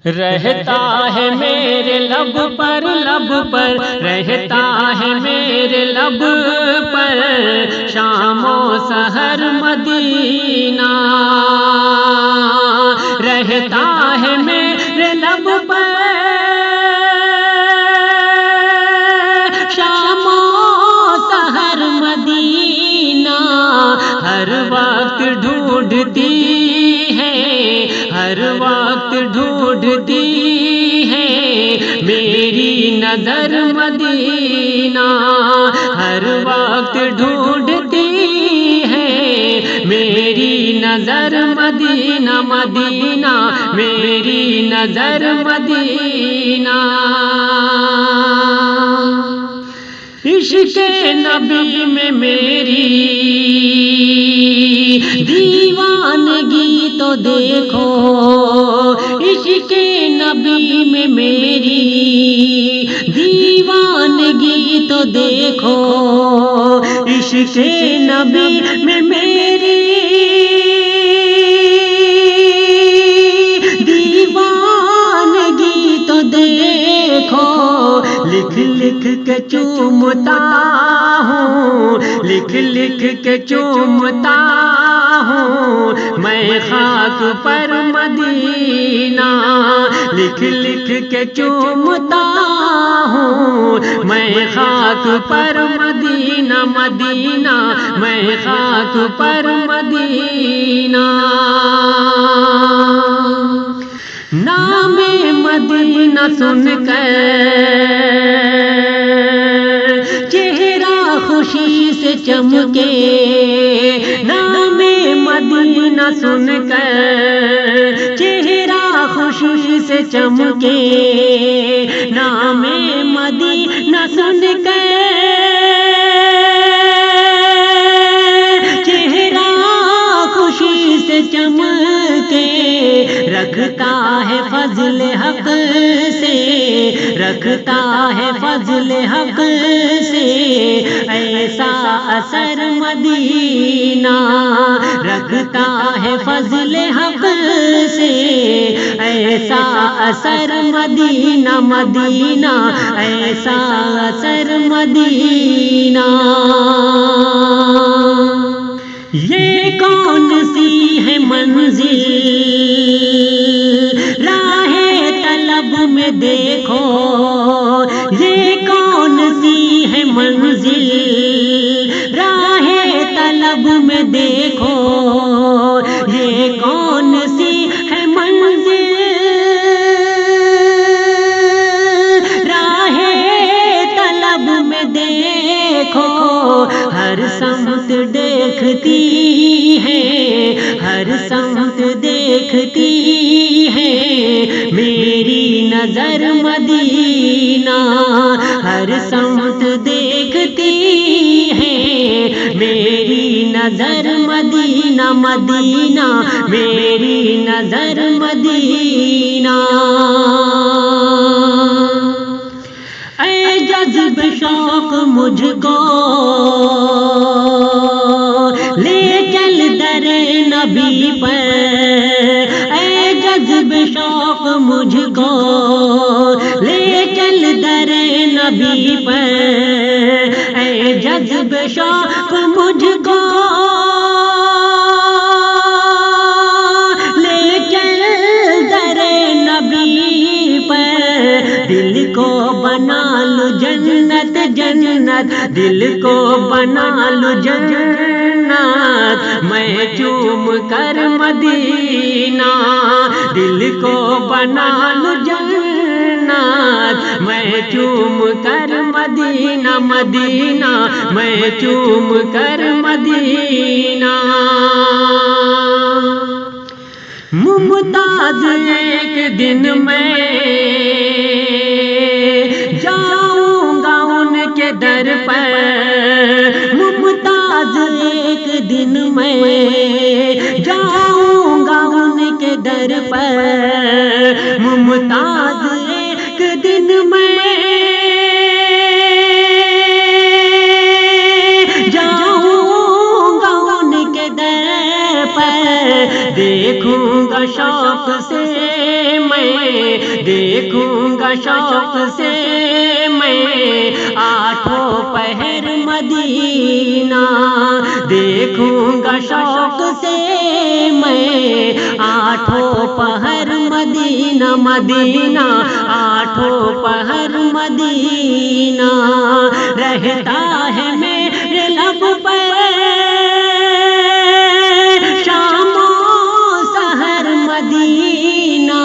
رہتا ہے میرے لب پر رہتا ہے میرے لب پر شام و سحر مدینہ رہتا ہے میرے لب پر شام و سحر مدینہ ہر وقت ڈھونڈتی ہر وقت ڈھونڈتی ہے میری نظر مدینہ ہر وقت ڈھونڈتی ہے میری نظر مدینہ مدینہ میری نظر مدینہ عشق نبی میں میری دیوانگی تو دیکھو عشق نبی میں میری دیوانگی تو دیکھو عشق نبی میں میری دیوانگی تو دیکھو لکھ لکھ کے چومتا ہوں لکھ لکھ کے چومتا ہوں میں خاک پر مدینہ لکھ لکھ کے چومتا ہوں میں خاک پر مدینہ مدینہ میں خاک پر مدینہ نام مدینہ سن کر چہرہ خوشی سے چمکے نام مدینہ سن کر چہرہ خوشی سے چمکے نام مدینہ سن کر چہرہ خوشی سے چمکے رکھتا ہے فضل حق سے رکھتا ہے فضل حق سے ایسا اثر مدینہ رکھتا ہے فضل حق سے ایسا اثر مدینہ مدینہ ایسا اثر مدینہ یہ کون سی ہے منزل راہ طلب میں دیکھو یہ کون سی ہے منزل راہ طلب میں دیکھو یہ کون سی ہے منزل راہ طلب میں دیکھو ہر سمت دیکھتی ہے ہر سمت دیکھتی ہے میری نظر مدینہ ہر سمت دیکھتی ہے میری نظر مدینہ مدینہ میری نظر مدینہ اے جذب شوق مجھ کو لے چل در نبی پر اے جذب شوق مجھ کو لے چل در نبی پر اے جذب شوق مجھ کو لے چل در نبی پر دل کو بنا لو جنت جنت دل کو بنا لو جنت میں چوم کر مدینہ دل کو بنا لو جنت میں چوم کر مدینہ مدینہ میں چوم کر مدینہ ممتاز ایک دن میں جاؤں گا ان کے در پر ممتاز ایک دن میں جاؤں گا ان کے در پر ممتاز ایک دن میں جاؤں گا ان کے در پر دیکھوں گا شوق سے میں دیکھوں گا شوق سے میں آٹھوں پہر مدینہ، دیکھوں گا شوق سے میں آٹھوں پہر مدینہ، مدینہ آٹھوں پہر مدینہ، رہتا ہے میرے لب پر شام و سحر مدینہ،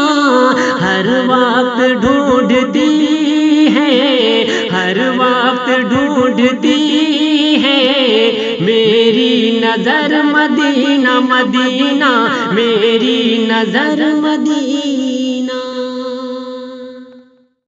ہر وقت ڈھونڈتی ہے، ہر وقت ڈھونڈتی ہے میری نظر مدینہ، مدینہ میری نظر مدینہ۔